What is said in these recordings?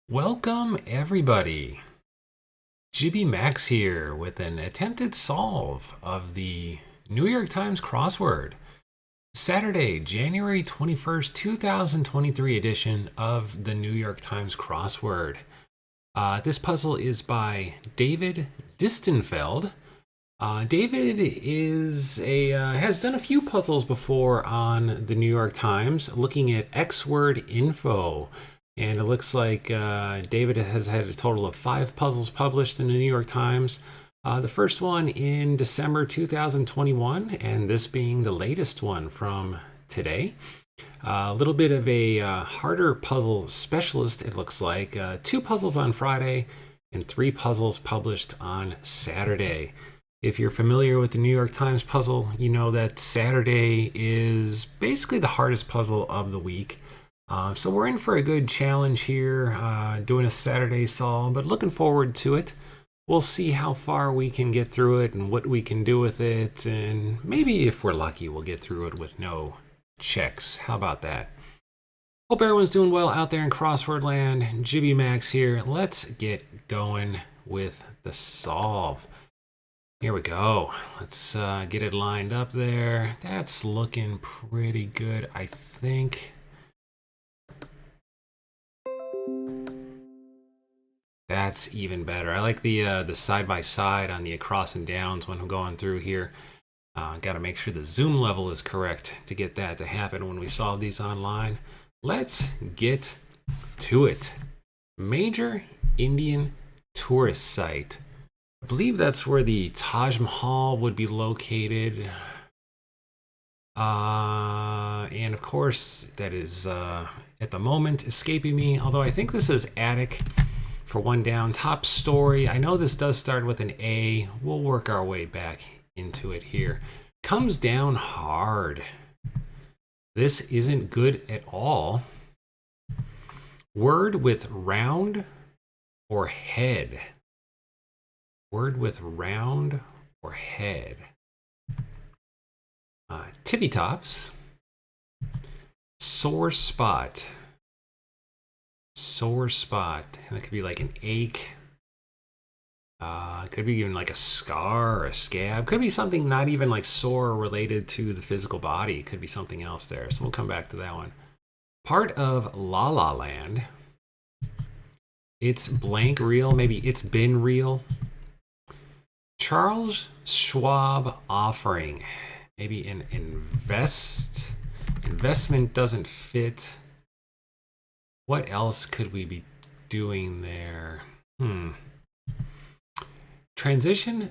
Welcome, everybody. JibbyMAX here with an attempted solve of the New York Times crossword. Saturday, January 21st, 2023 edition of the New York Times crossword. This puzzle is by David Distenfeld. David has done a few puzzles before on the New York Times, looking at X word info. And it looks like David has had a total of 5 puzzles published in the New York Times. The first one in December 2021, and this being the latest one from today. A little bit of a harder puzzle specialist, it looks like. 2 puzzles on Friday and 3 puzzles published on Saturday. If you're familiar with the New York Times puzzle, you know that Saturday is basically the hardest puzzle of the week. So we're in for a good challenge here, doing a Saturday solve, but looking forward to it. We'll see how far we can get through it and what we can do with it, and maybe if we're lucky, we'll get through it with no checks. How about that? Hope everyone's doing well out there in crossword land. JibbyMAX here. Let's get going with the solve. Here we go. Let's get it lined up there. That's looking pretty good, I think. That's even better. I like the side by side on the across and downs when I'm going through here. Got to make sure the zoom level is correct to get that to happen when we solve these online. Let's get to it. Major Indian tourist site. I believe that's where the Taj Mahal would be located. And of course, that is at the moment escaping me. Although I think this is attic. For one down, top story. I know this does start with an A. We'll work our way back into it here. Comes down hard. This isn't good at all. Word with round or head. Word with round or head. Tippy tops. Sore spot. Sore spot. That could be like an ache. Could be even like a scar or a scab. Could be something not even like sore related to the physical body. Could be something else there. So we'll come back to that one. Part of La La Land. It's blank real. Maybe it's been real. Charles Schwab offering. Maybe an investment doesn't fit. What else could we be doing there? Transition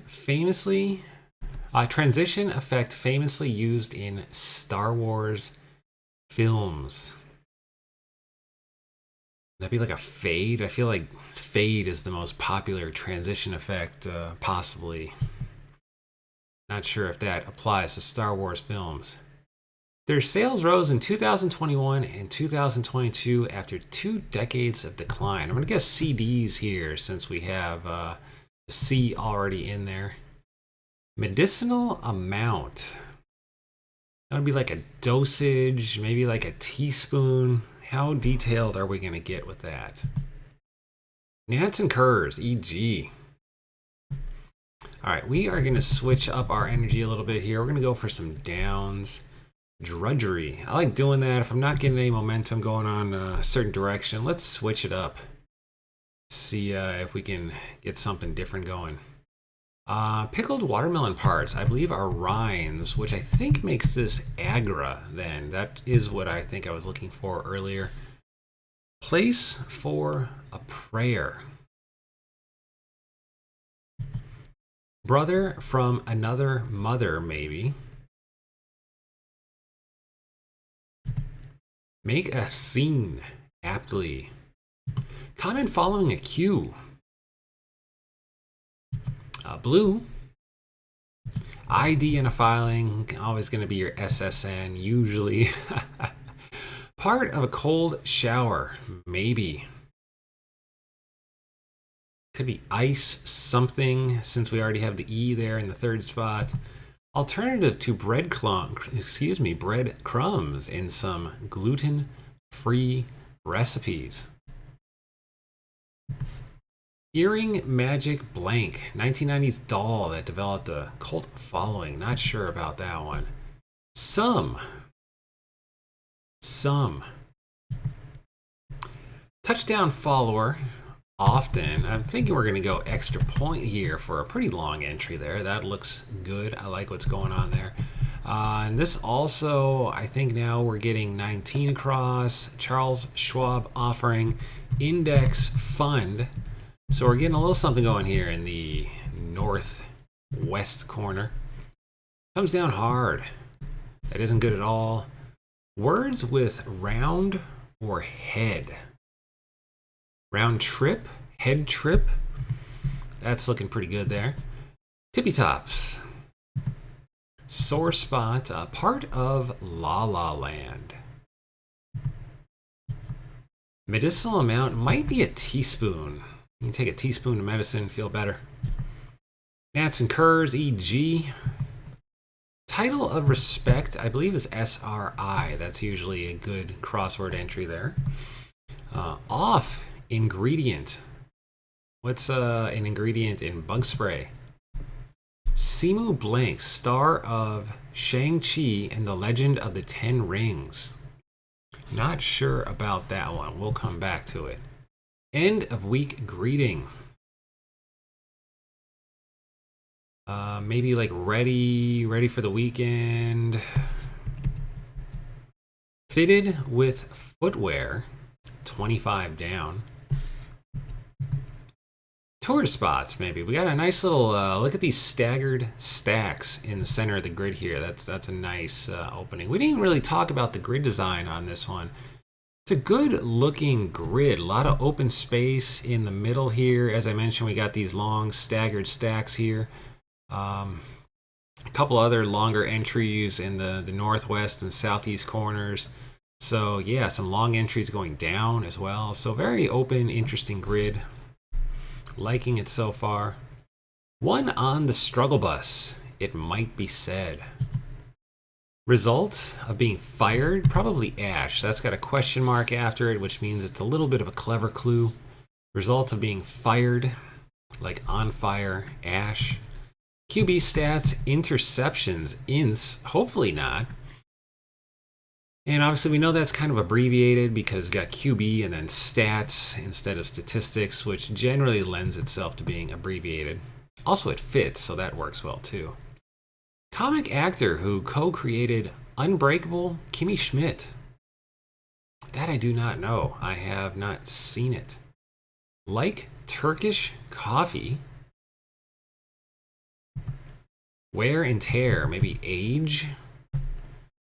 effect famously used in Star Wars films. That'd be like a fade. I feel like fade is the most popular transition effect, possibly. Not sure if that applies to Star Wars films. Their sales rose in 2021 and 2022 after 2 decades of decline. I'm going to guess CDs here since we have a C already in there. Medicinal amount. That would be like a dosage, maybe like a teaspoon. How detailed are we going to get with that? Gnats and curs, e.g. All right, we are going to switch up our energy a little bit here. We're going to go for some downs. Drudgery. I like doing that. If I'm not getting any momentum going on a certain direction, let's switch it up. See if we can get something different going. Pickled watermelon parts, I believe, are rinds, which I think makes this agra then. That is what I think I was looking for earlier. Place for a prayer. Brother from another mother, maybe. Make a scene aptly. Comment following a cue. Blue. ID in a filing. Always going to be your SSN, usually. Part of a cold shower. Maybe. Could be ice something, since we already have the E there in the 3rd spot. Alternative to breadcrumbs in some gluten-free recipes. Earring Magic Blank, 1990s doll that developed a cult following. Not sure about that one. Some. Touchdown follower. Often. I'm thinking we're going to go extra point here for a pretty long entry there. That looks good. I like what's going on there. And this also, I think now we're getting 19 across. Charles Schwab offering index fund. So we're getting a little something going here in the northwest corner. Comes down hard. That isn't good at all. Words with round or head. Round trip, head trip. That's looking pretty good there. Tippy tops. Sore spot, part of La La Land. Medicinal amount might be a teaspoon. You can take a teaspoon of medicine, feel better. Gnats and curs, e.g. Title of respect, I believe, is SRI. That's usually a good crossword entry there. Off ingredient. What's an ingredient in bug spray? Simu Blank, star of Shang-Chi and the Legend of the Ten Rings. Not sure about that one. We'll come back to it. End of week greeting. Maybe like ready for the weekend. Fitted with footwear, 25 down. Tourist spots, maybe. We got a nice little look at these staggered stacks in the center of the grid here. That's a nice opening. We didn't really talk about the grid design on this one. It's a good looking grid. A lot of open space in the middle here. As I mentioned, we got these long staggered stacks here. A couple other longer entries in the northwest and southeast corners. So yeah, some long entries going down as well. So very open, interesting grid. Liking it so far. One on the struggle bus, it might be said. Result of being fired, probably Ash. That's got a question mark after it, which means it's a little bit of a clever clue. Result of being fired, like on fire, Ash. QB stats, interceptions, ints, hopefully not. And obviously we know that's kind of abbreviated because we've got QB and then stats instead of statistics, which generally lends itself to being abbreviated. Also it fits, so that works well too. Comic actor who co-created Unbreakable, Kimmy Schmidt. That I do not know. I have not seen it. Like Turkish coffee. Wear and tear, maybe age.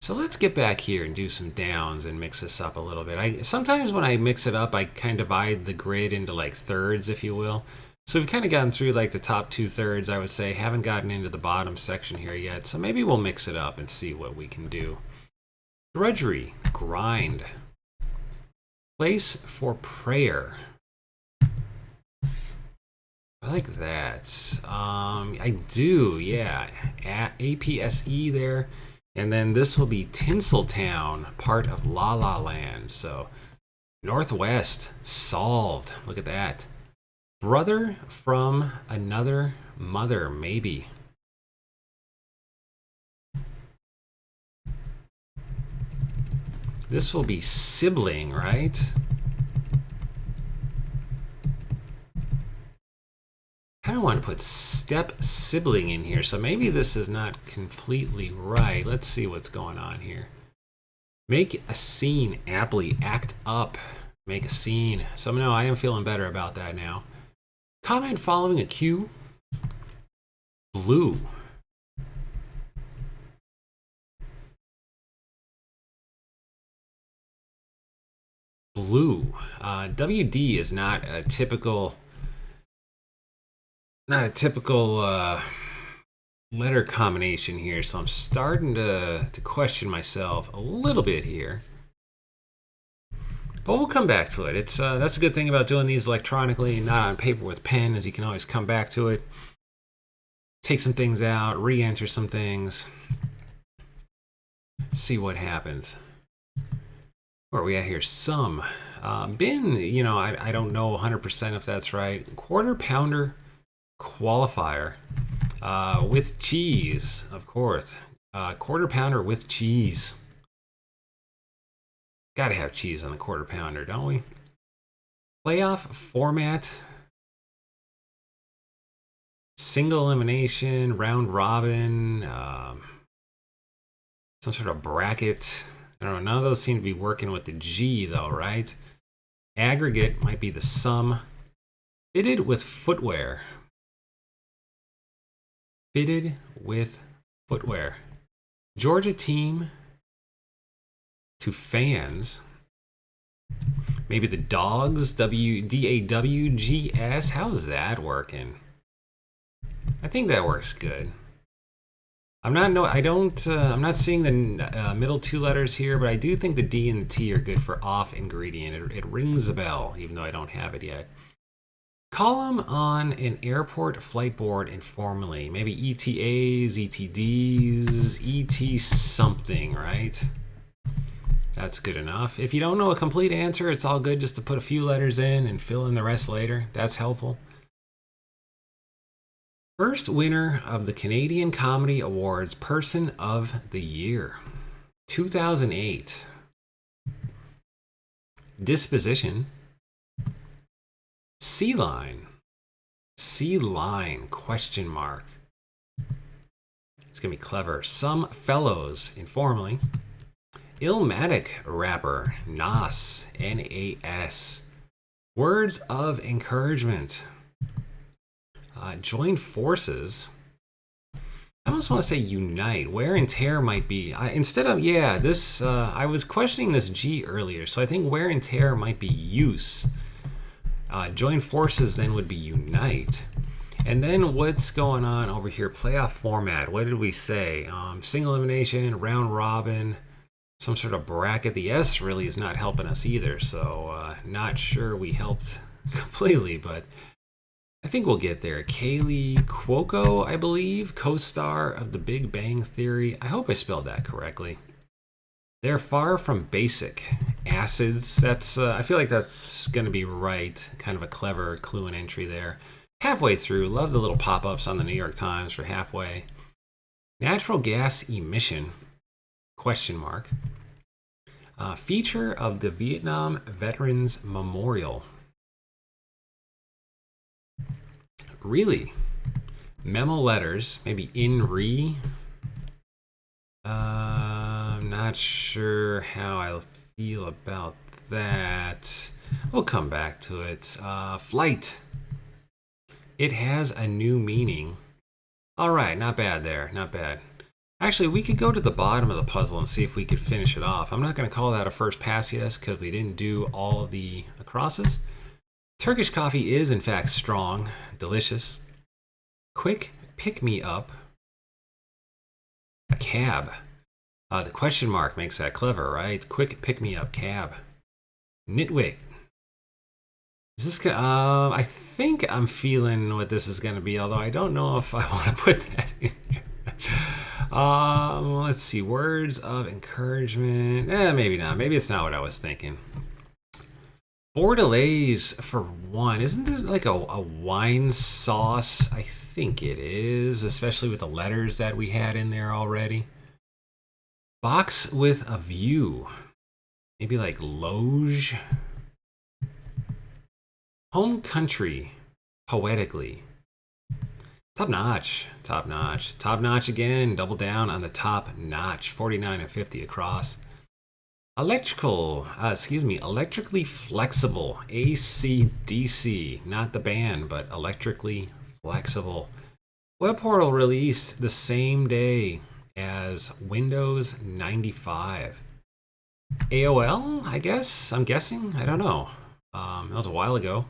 So let's get back here and do some downs and mix this up a little bit. Sometimes when I mix it up, I kind of divide the grid into like thirds, if you will. So we've kind of gotten through like the top 2/3, I would say. Haven't gotten into the bottom section here yet. So maybe we'll mix it up and see what we can do. Drudgery, grind. Place for prayer. I like that. I do, yeah. At APSE there. And then this will be Tinseltown, part of La La Land. So Northwest, solved. Look at that. Brother from another mother, maybe. This will be sibling, right? I don't want to put step sibling in here, so maybe this is not completely right. Let's see what's going on here. Make a scene, aptly, act up. Make a scene. Somehow I am feeling better about that now. Comment following a cue. Blue. Blue. WD is not a typical letter combination here, so I'm starting to question myself a little bit here. But we'll come back to it. That's a good thing about doing these electronically, not on paper with pen, as you can always come back to it. Take some things out, re-enter some things. See what happens. Where are we at here? Some. Bin, you know, I don't know 100% if that's right. Quarter pounder qualifier with cheese, of course. Quarter pounder with cheese. Gotta have cheese on the quarter pounder, don't we? Playoff format. Single elimination, round robin, some sort of bracket. I don't know. None of those seem to be working with the G, though, right? Aggregate might be the sum. Fitted with footwear. Fitted with footwear. Georgia team to fans. Maybe the Dogs, DAWGS. How's that working? I think that works good. I'm not seeing the middle two letters here, but I do think the D and the T are good for off ingredient. It rings a bell, even though I don't have it yet. Column on an airport flight board informally. Maybe ETAs, ETDs, ET something, right? That's good enough. If you don't know a complete answer, it's all good just to put a few letters in and fill in the rest later. That's helpful. First winner of the Canadian Comedy Awards Person of the Year, 2008. Disposition. Sea line. Sea line, question mark. It's going to be clever. Some fellows, informally. Illmatic rapper, Nas, N-A-S. Words of encouragement. Join forces. I almost want to say unite. Wear and tear might be. Instead of, this, I was questioning this G earlier, so I think wear and tear might be use. Join forces then would be unite. And then what's going on over here? Playoff format. What did we say? Single elimination, round robin, some sort of bracket. The S really is not helping us either, so not sure we helped completely, but I think we'll get there. Kaylee Cuoco, I believe, co-star of The Big Bang Theory. I hope I spelled that correctly. They're far from basic. Acids, that's, I feel like that's going to be right. Kind of a clever clue and entry there. Halfway through, love the little pop-ups on the New York Times for halfway. Natural gas emission, question mark. Feature of the Vietnam Veterans Memorial. Really? Memo letters, maybe in re. I'm not sure how I feel about that. We'll come back to it. Flight. It has a new meaning. All right, not bad there, not bad. Actually, we could go to the bottom of the puzzle and see if we could finish it off. I'm not going to call that a first pass yes because we didn't do all the acrosses. Turkish coffee is, in fact, strong, delicious. Quick pick-me-up. A cab. The question mark makes that clever, right? Quick pick-me-up cab. Nitwit. Is this gonna, I think I'm feeling what this is going to be, although I don't know if I want to put that in here. Let's see. Words of encouragement. Maybe not. Maybe it's not what I was thinking. Bordelaise for one. Isn't this like a wine sauce? I think it is, especially with the letters that we had in there already. Box with a view. Maybe like loge. Home country, poetically. Top notch, top notch. Top notch again, double down on the top notch. 49 and 50 across. Electrically flexible. AC/DC, not the band, but electrically flexible. Web portal released the same day as Windows 95. AOL, I guess? I'm guessing? I don't know. That was a while ago.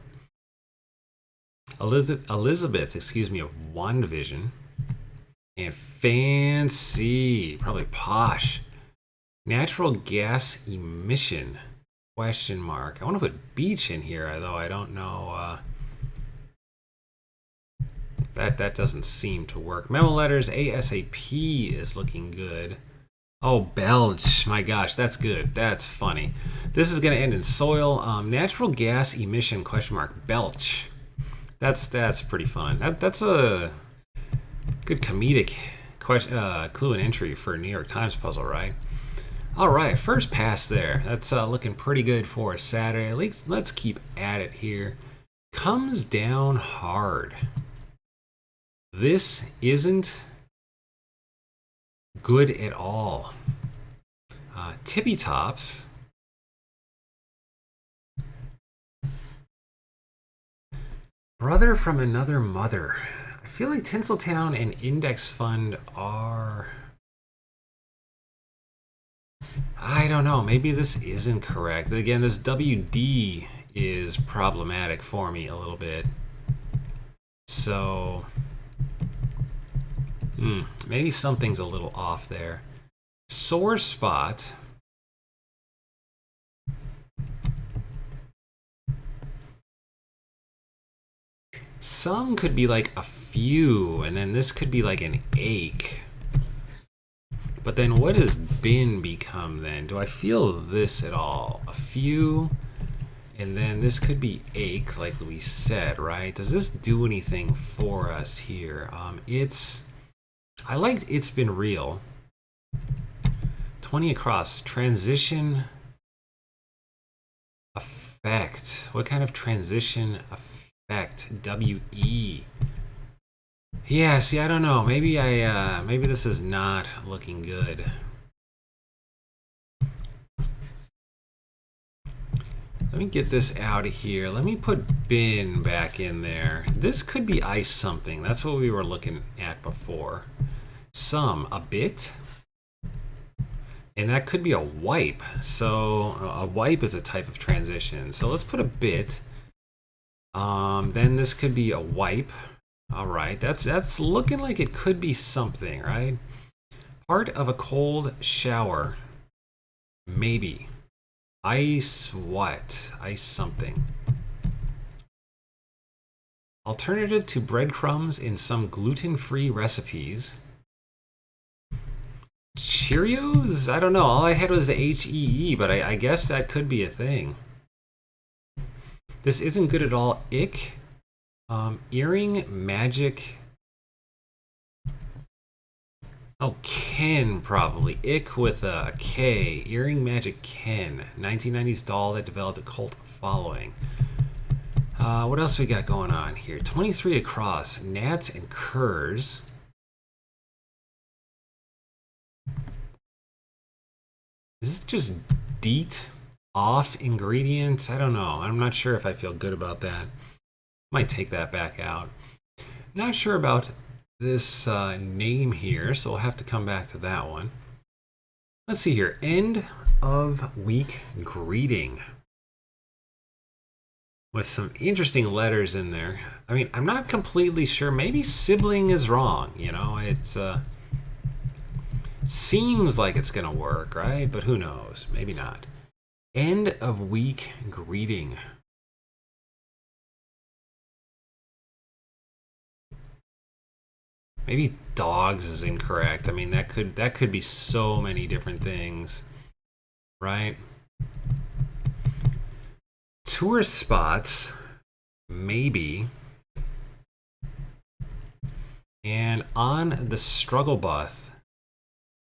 Elizabeth, of WandaVision. And fancy, probably posh. Natural gas emission, question mark. I want to put beach in here, although I don't know. That doesn't seem to work. Memo letters, ASAP is looking good. Oh, belch. My gosh, that's good. That's funny. This is going to end in soil. Natural gas emission question mark belch. That's pretty fun. That's a good comedic question, clue and entry for a New York Times puzzle, right? All right, first pass there. That's looking pretty good for a Saturday. Let's keep at it here. Comes down hard. This isn't good at all. Tippy tops. Brother from another mother. I feel like Tinseltown and Index Fund are... I don't know. Maybe this isn't correct. Again, this WD is problematic for me a little bit. So... maybe something's a little off there. Sore spot. Some could be like a few, and then this could be like an ache. But then what does bin become then? Do I feel this at all? A few, and then this could be ache, like we said, right? Does this do anything for us here? I liked It's Been Real. 20 across. Transition effect. What kind of transition effect? WE. Yeah, see, I don't know. Maybe maybe this is not looking good. Let me get this out of here. Let me put bin back in there. This could be ice something. That's what we were looking at before. A bit. And that could be a wipe. So a wipe is a type of transition. So let's put a bit. Then this could be a wipe. All right, that's looking like it could be something, right? Part of a cold shower. Maybe. Ice what? Ice something. Alternative to breadcrumbs in some gluten-free recipes. Cheerios? I don't know. All I had was the HEE, but I guess that could be a thing. This isn't good at all. Ick. Earring magic. Oh, Ken probably. Ick with a K. Earring magic Ken. 1990s doll that developed a cult following. What else we got going on here? 23 across. Gnats and curs. Is this just DEET? Off ingredients? I don't know. I'm not sure if I feel good about that. Might take that back out. Not sure about this name here, so we'll have to come back to that one. Let's see here. End of week greeting. With some interesting letters in there. I mean, I'm not completely sure. Maybe sibling is wrong. You know, it's seems like it's gonna work, right? But who knows? Maybe not. End of week greeting. Maybe dogs is incorrect. I mean, that could be so many different things, right? Tourist spots, maybe. And on the struggle bus,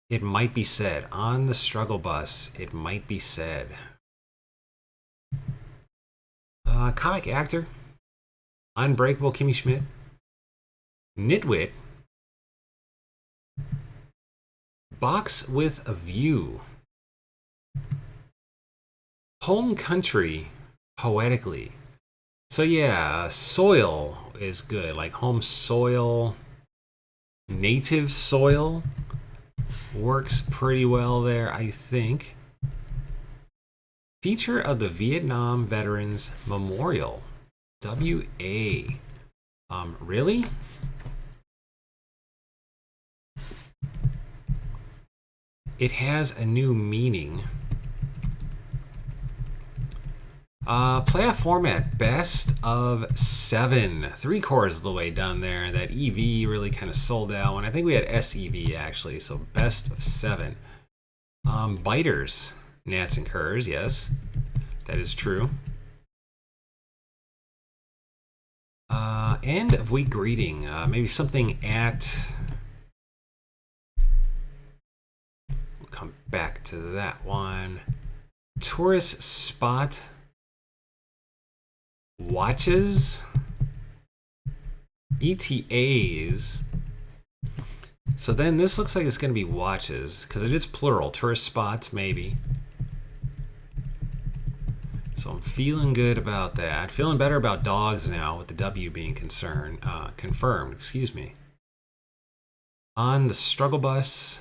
it might be said. On the struggle bus, it might be said. Comic actor, Unbreakable Kimmy Schmidt, Nitwit, Box with a View, Home Country, Poetically. So yeah, soil is good, like home soil, native soil works pretty well there, I think. Feature of the Vietnam Veterans Memorial, WA. Really? It has a new meaning. Playoff format, best of 7. 3/4 of the way done there. That EV really kind of sold out one. I think we had SEV actually, so best of 7. Biters, gnats and curs, yes, that is true. End of week greeting, maybe something at. We'll come back to that one. Tourist spot watches, ETAs. So then this looks like it's going to be watches because it is plural. Tourist spots, maybe. So I'm feeling good about that. Feeling better about dogs now with the W being confirmed, excuse me. On the struggle bus.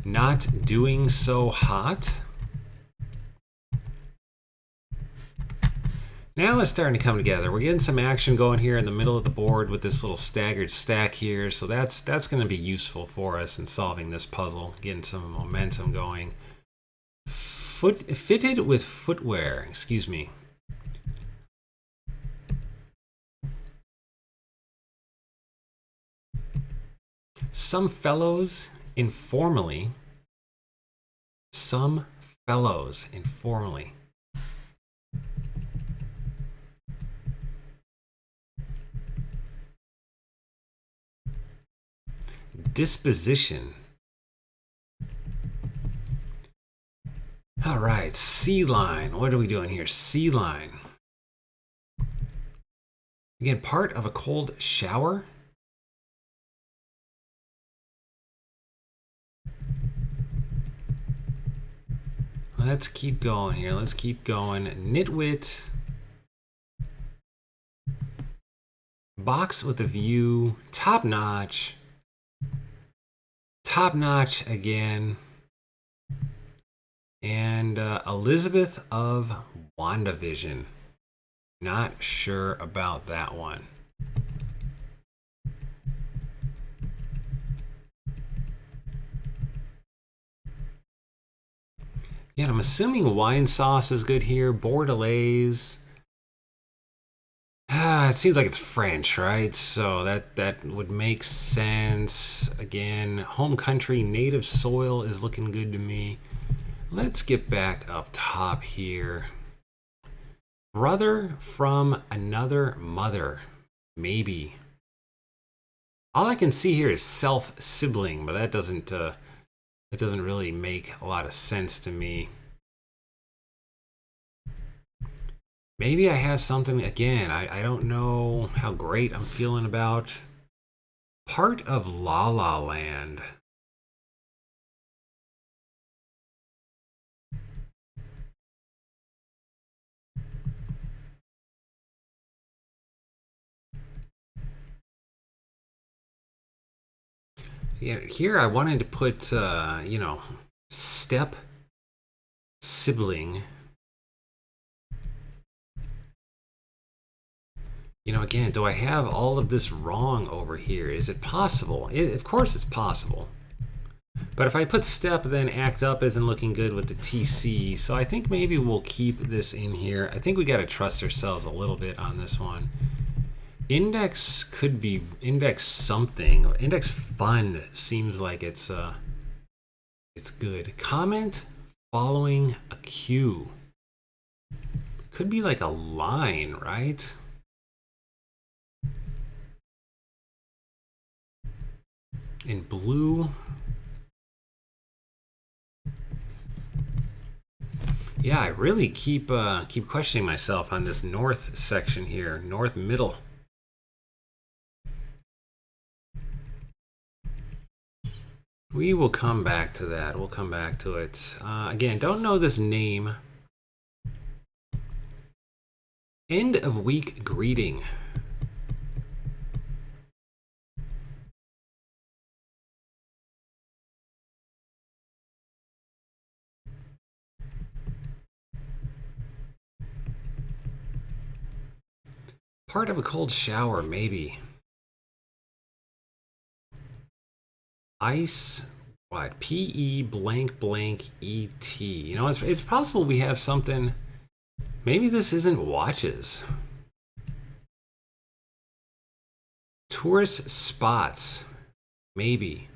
Not doing so hot. Now it's starting to come together. We're getting some action going here in the middle of the board with this little staggered stack here. So that's going to be useful for us in solving this puzzle, getting some momentum going. Fitted with footwear, excuse me. Some fellows informally. Some fellows informally. Disposition. All right, C line. What are we doing here? C line. Again, part of a cold shower. Let's keep going here. Let's keep going. Nitwit. Box with a view. Top notch. Top notch again. And Elizabeth of WandaVision. Not sure about that one. Yeah, I'm assuming wine sauce is good here. Bordelaise. It seems like it's French, right? So that would make sense. Again, home country, native soil is looking good to me. Let's get back up top here. Brother from another mother. Maybe. All I can see here is self-sibling, but that doesn't really make a lot of sense to me. Maybe I have something, again, I don't know how great I'm feeling about. Part of La La Land. Yeah, here I wanted to put, step sibling. Again, do I have all of this wrong over here? Is it possible? Of course it's possible. But if I put step, then act up isn't looking good with the TC. So I think maybe we'll keep this in here. I think we got to trust ourselves a little bit on this one. Index could be index something. Index fund seems like it's good. Comment following a cue. Could be like a line, right? In blue. Yeah, I really keep questioning myself on this north section here, north middle. We will come back to that. We'll come back to it. Again, don't know this name. End of week greeting. Part of a cold shower, maybe. Ice, what? P-E blank blank E-T. It's possible we have something. Maybe this isn't watches. Tourist spots. Maybe.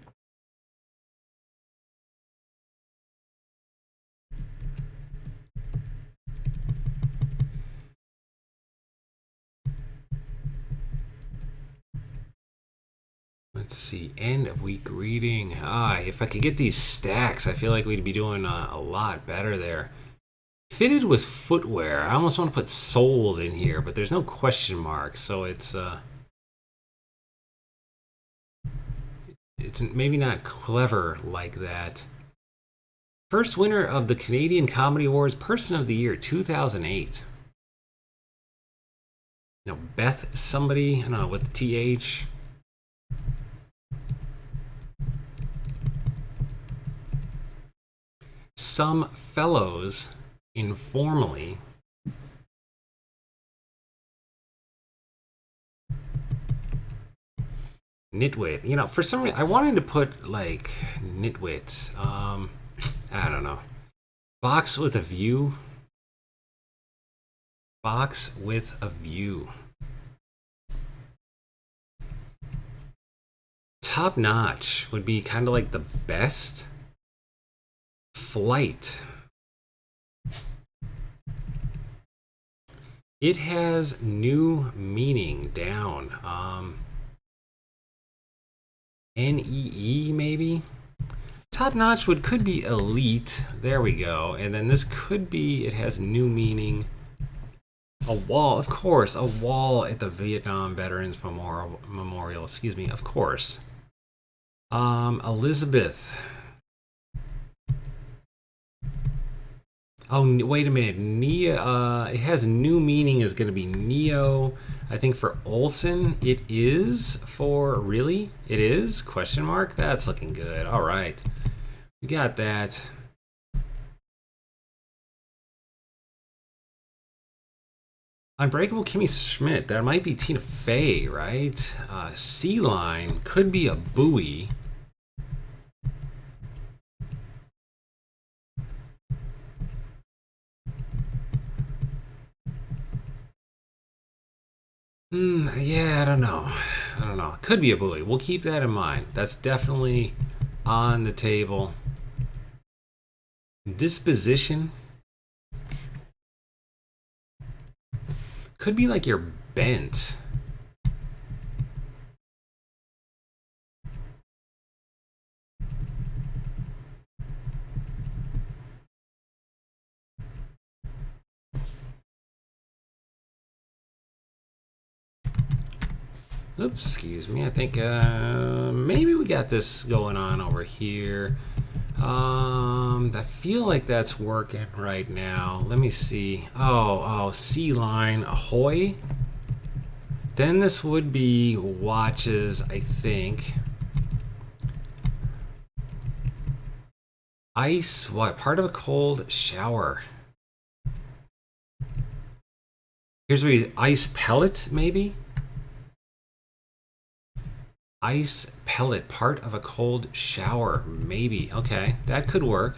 Let's see, end of week reading. If I could get these stacks, I feel like we'd be doing a lot better there. Fitted with footwear. I almost want to put sold in here, but there's no question mark, so it's maybe not clever like that. First winner of the Canadian Comedy Awards, Person of the Year, 2008. Beth somebody, I don't know, with the TH. Some fellows informally nitwit. For some reason I wanted to put like nitwit. I don't know. Box with a view. Box with a view. Top notch would be kind of like the best. Flight. It has new meaning down. NEE maybe? Top notch could be elite. There we go. And then this could be, it has new meaning. A wall, of course. A wall at the Vietnam Veterans Memorial. Excuse me, of course. Elizabeth. Oh, wait a minute. Neo, it has new meaning is going to be Neo. I think for Olsen, it is for, really? It is? Question mark? That's looking good. All right. We got that. Unbreakable Kimmy Schmidt. That might be Tina Fey, right? Sea Line could be a buoy. Yeah, I don't know. Could be a buoy. We'll keep that in mind. That's definitely on the table. Disposition. Could be like you're bent. Oops, excuse me. I think maybe we got this going on over here. I feel like that's working right now. Let me see. Oh, sea line, ahoy. Then this would be watches, I think. Ice, what? Part of a cold shower. Here's where you, ice pellet, maybe? Ice pellet, part of a cold shower, maybe. Okay, that could work.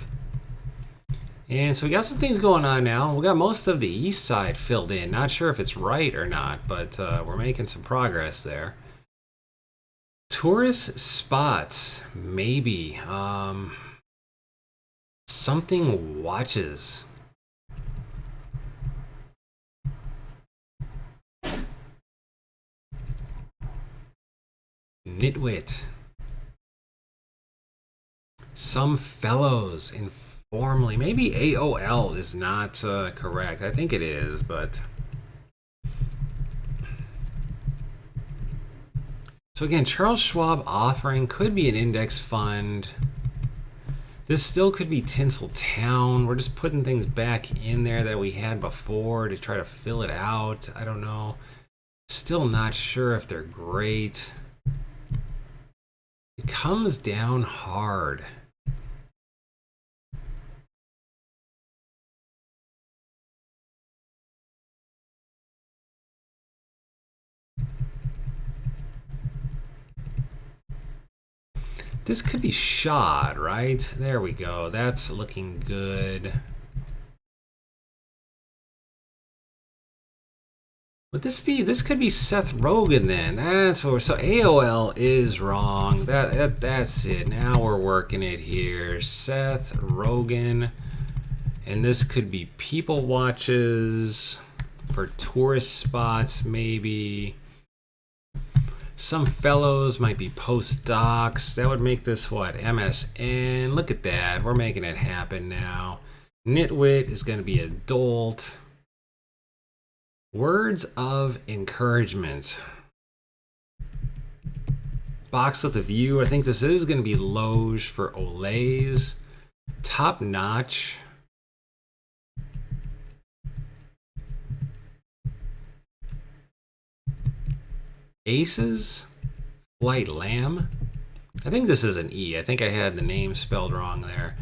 And so we got some things going on now. We got most of the east side filled in. Not sure if it's right or not, but we're making some progress there. Tourist spots, maybe. Something watches. Nitwit. Some fellows informally. Maybe AOL is not correct. I think it is, but. So again, Charles Schwab offering could be an index fund. This still could be Tinseltown. We're just putting things back in there that we had before to try to fill it out. I don't know. Still not sure if they're great. It comes down hard. This could be shot, right? There we go. That's looking good. Would this be? This could be Seth Rogen then. That's what. So AOL is wrong. That's it. Now we're working it here. Seth Rogen, and this could be people watches for tourist spots maybe. Some fellows might be postdocs. That would make this what? MSN. Look at that. We're making it happen now. Nitwit is going to be adult. Words of encouragement. Box with a view. I think this is going to be Loge for Olays. Top notch. Aces. Flight lamb. I think this is an E. I think I had the name spelled wrong there.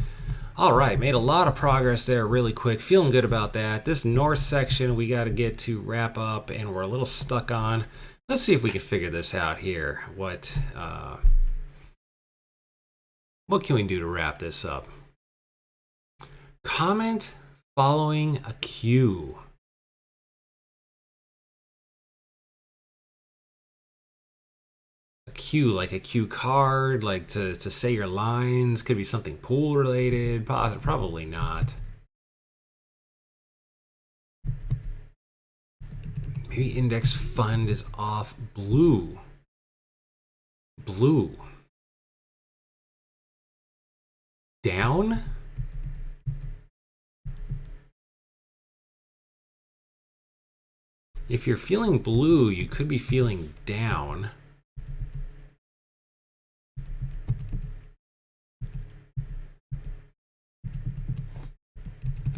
All right, made a lot of progress there really quick. Feeling good about that. This north section we got to get to wrap up, and we're a little stuck on. Let's see if we can figure this out here. What can we do to wrap this up? Comment following a cue. Cue, like a cue card, like to say your lines. Could be something pool related. Probably not. Maybe index fund is off. Blue. Down. If you're feeling blue, you could be feeling down.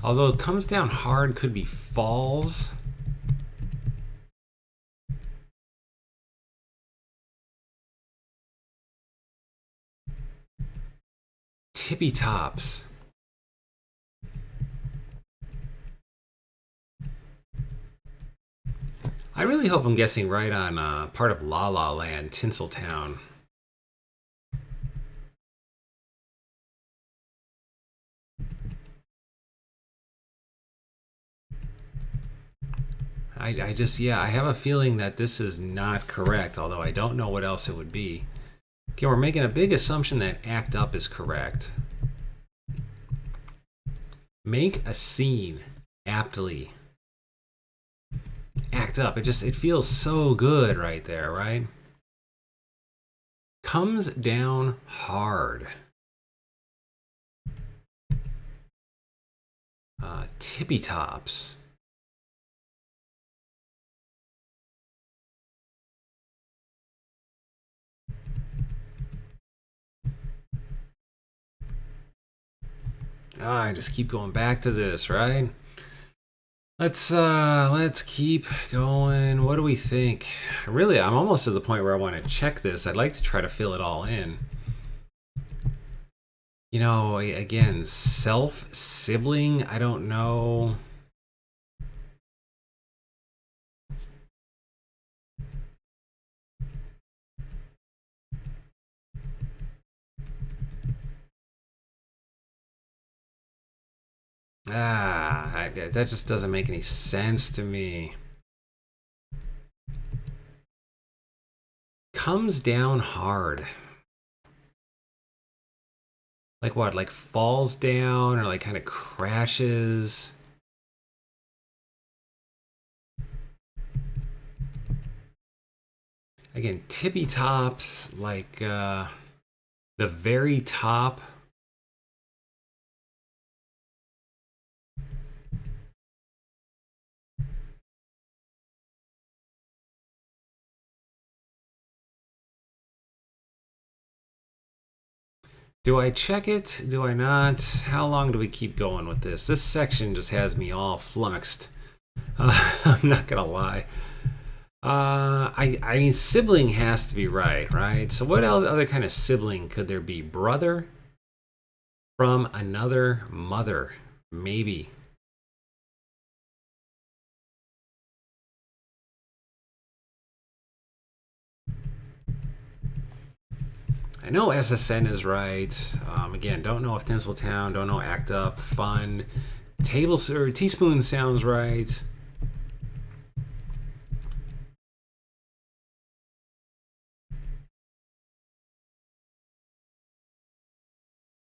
Although it comes down hard, could be falls. Tippy tops. I really hope I'm guessing right on part of La La Land, Tinseltown. I have a feeling that this is not correct, although I don't know what else it would be. Okay, we're making a big assumption that act up is correct. Make a scene aptly. Act up. It feels so good right there, right? Comes down hard. Tippy tops. I just keep going back to this, right? Let's keep going. What do we think? Really, I'm almost to the point where I want to check this. I'd like to try to fill it all in. You know, again, sibling, I don't know. That just doesn't make any sense to me. Comes down hard. Like what? Like falls down or like kind of crashes? Again, tippy tops, like the very top. Do I check it? Do I not? How long do we keep going with this? This section just has me all flummoxed. I'm not gonna lie. I mean, sibling has to be right? So what other kind of sibling could there be? Brother from another mother, maybe. I know SSN is right. Again, don't know if Tinseltown, don't know Act Up, Fun. Teaspoon sounds right.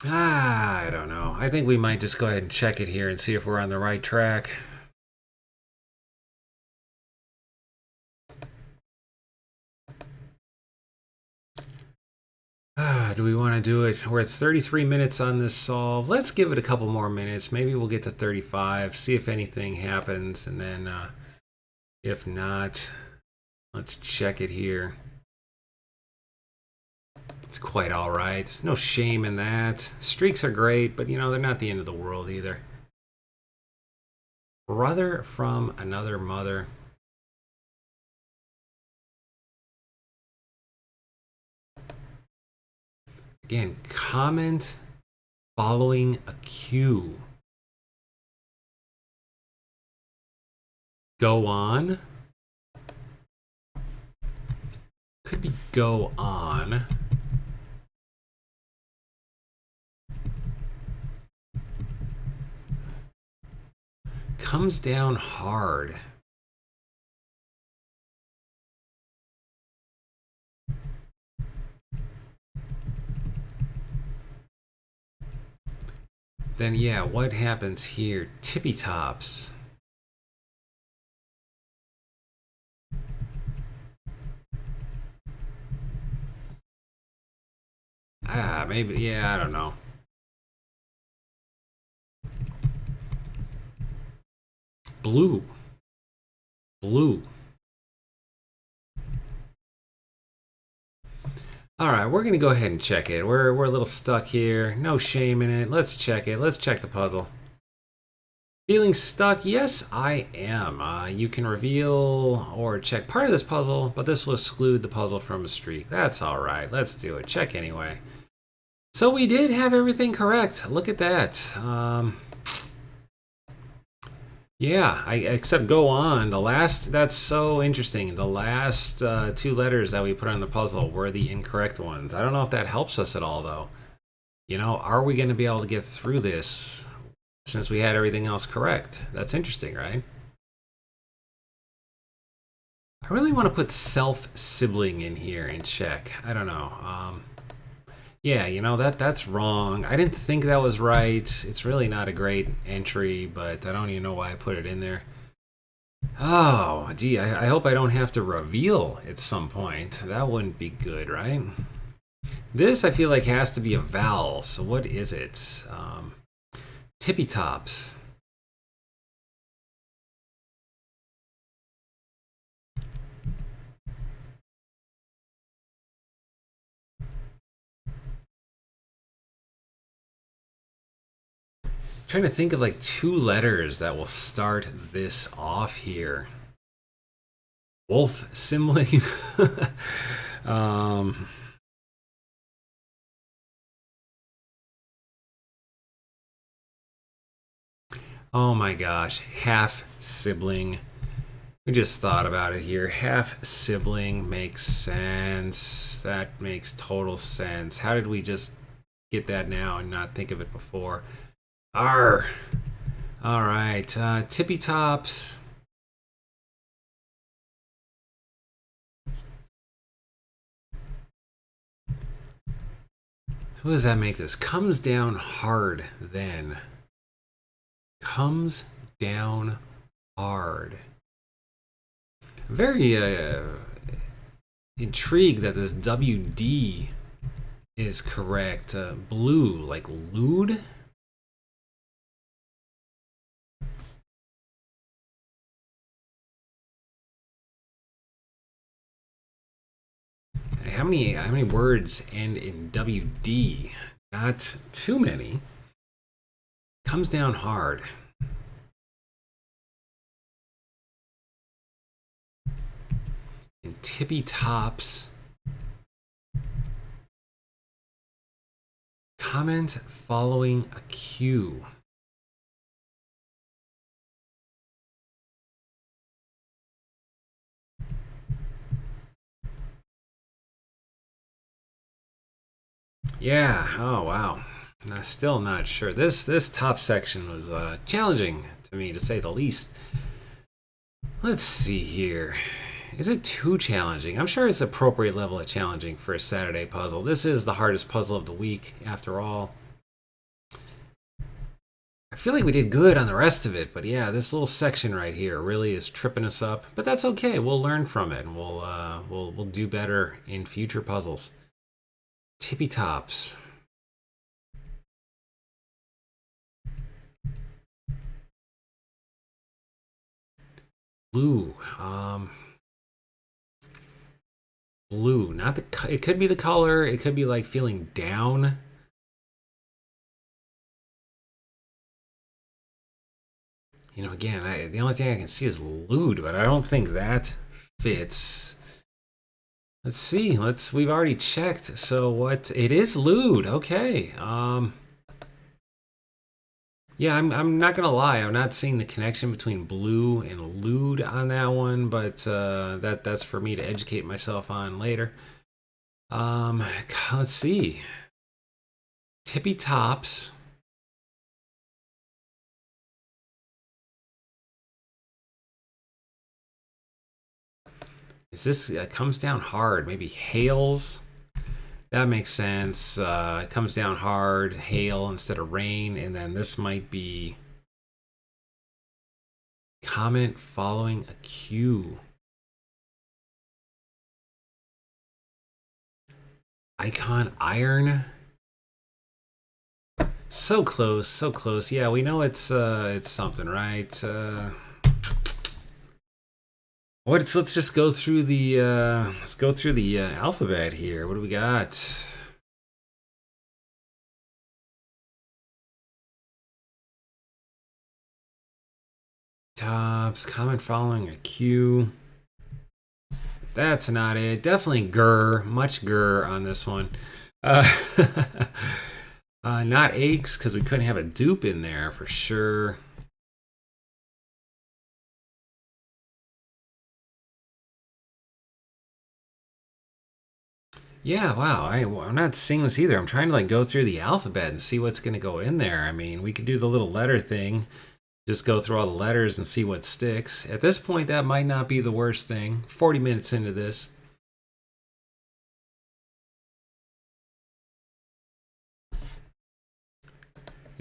I don't know. I think we might just go ahead and check it here and see if we're on the right track. Do we want to do it? We're at 33 minutes on this solve. Let's give it a couple more minutes. Maybe we'll get to 35, see if anything happens, and then if not, let's check it here. It's quite all right. There's no shame in that. Streaks are great, but they're not the end of the world either. Brother from another mother. Again, comment following a cue. Go on. Could be go on. Comes down hard. Then yeah, what happens here? Tippy tops. Maybe, yeah, I don't know. Blue. Blue. All right, we're going to go ahead and check it. We're a little stuck here. No shame in it. Let's check it. Let's check the puzzle. Feeling stuck? Yes, I am. You can reveal or check part of this puzzle, but this will exclude the puzzle from a streak. That's all right. Let's do it. Check anyway. So we did have everything correct. Look at that. Yeah, except go on. That's so interesting. The last two letters that we put on the puzzle were the incorrect ones. I don't know if that helps us at all, though. Are we going to be able to get through this since we had everything else correct? That's interesting, right? I really want to put self-sibling in here and check. I don't know. Yeah, that's wrong. I didn't think that was right. It's really not a great entry, but I don't even know why I put it in there. Oh, gee, I hope I don't have to reveal at some point. That wouldn't be good, right? This, I feel like, has to be a vowel. So what is it? Tippy tops. Trying to think of like two letters that will start this off here. Wolf sibling. Oh my gosh, half sibling. We just thought about it here. Half sibling makes sense. That makes total sense. How did we just get that now and not think of it before? Arr. All right, tippy tops. What does that make this? Comes down hard then. Comes down hard. Very intrigued that this WD is correct. Blue, like lewd? How many words end in WD? Not too many. Comes down hard. And tippy tops. Comment following a cue. Yeah, oh wow. I'm still not sure. This top section was challenging to me, to say the least. Let's see here. Is it too challenging? I'm sure it's appropriate level of challenging for a Saturday puzzle. This is the hardest puzzle of the week, after all. I feel like we did good on the rest of it, but yeah, this little section right here really is tripping us up. But that's okay. We'll learn from it, and we'll do better in future puzzles. Tippy tops. Blue. Blue. Not the. It could be the color. It could be like feeling down. You know, again, the only thing I can see is lewd, but I don't think that fits. Let's see. We've already checked. So what? It is lewd. Okay. Yeah, I'm not gonna lie. I'm not seeing the connection between blue and lewd on that one, but that's for me to educate myself on later. Let's see. Tippy tops. Is this comes down hard? Maybe hails. That makes sense. It comes down hard, hail instead of rain, and then this might be comment following a cue. Icon iron. So close, so close. Yeah, we know it's something, right? Let's just go through the alphabet here. What do we got? Tops, comment following a cue. That's not it. Definitely grr, much grr on this one. Not aches because we couldn't have a dupe in there for sure. Yeah, wow. I'm not seeing this either. I'm trying to like go through the alphabet and see what's going to go in there. I mean, we could do the little letter thing, just go through all the letters and see what sticks. At this point, that might not be the worst thing. 40 minutes into this. And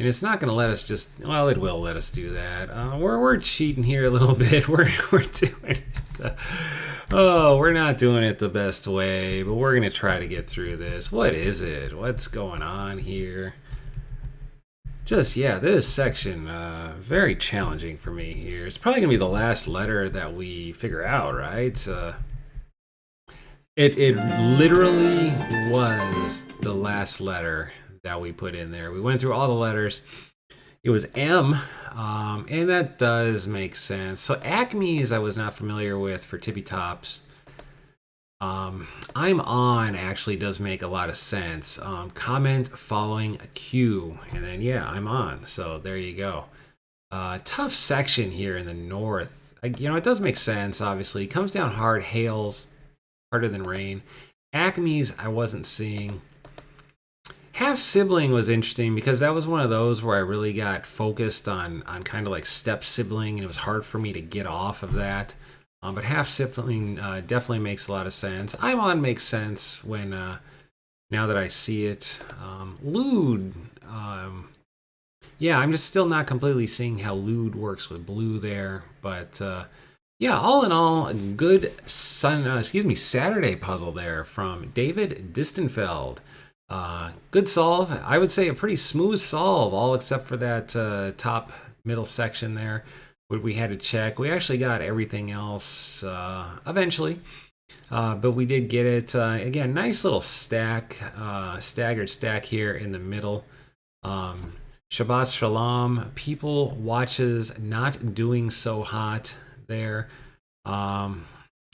it's not going to let us just, well, it will let us do that. We're cheating here a little bit. We're doing it. We're not doing it the best way, but we're going to try to get through this. What is it? What's going on here? Just, yeah, this section, very challenging for me here. It's probably going to be the last letter that we figure out, right? It literally was the last letter that we put in there. We went through all the letters. It was M, and that does make sense. So Acme's I was not familiar with for tippy tops. I'm on actually does make a lot of sense. Comment following a cue, and then yeah, I'm on. So there you go. Tough section here in the north. It does make sense. Obviously, it comes down hard, hails harder than rain. Acme's I wasn't seeing. Half sibling was interesting because that was one of those where I really got focused on kind of like step sibling, and it was hard for me to get off of that. But half sibling definitely makes a lot of sense. I'm on makes sense when now that I see it. Lewd, yeah, I'm just still not completely seeing how lewd works with blue there, but yeah, all in all, a good Saturday puzzle there from David Distenfeld. Good solve. I would say a pretty smooth solve, all except for that top middle section there, where we had to check. We actually got everything else eventually, but we did get it. Again, nice little stack, staggered stack here in the middle. Shabbat Shalom. People watches not doing so hot there.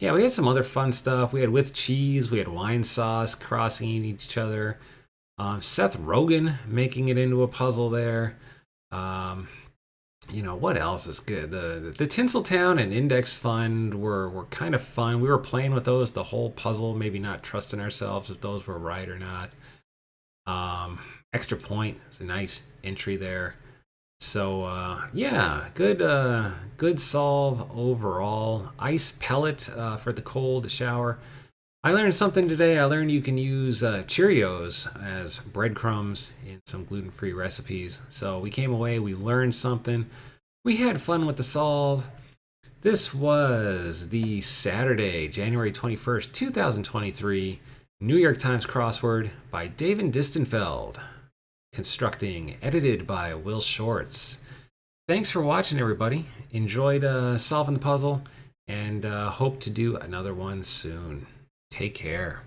Yeah, we had some other fun stuff. We had with cheese, we had wine sauce crossing each other. Seth Rogen making it into a puzzle there. What else is good? The Tinseltown and Index Fund were kind of fun. We were playing with those the whole puzzle, maybe not trusting ourselves if those were right or not. Extra Point is a nice entry there. So yeah, good solve overall. Ice pellet for the cold shower. I learned something today. I learned you can use Cheerios as breadcrumbs in some gluten-free recipes. So we came away, we learned something. We had fun with the solve. This was the Saturday, January 21st, 2023 New York Times crossword by David Distenfeld. Constructing, edited by Will Shorts. Thanks for watching, everybody. Enjoyed solving the puzzle and hope to do another one soon. Take care.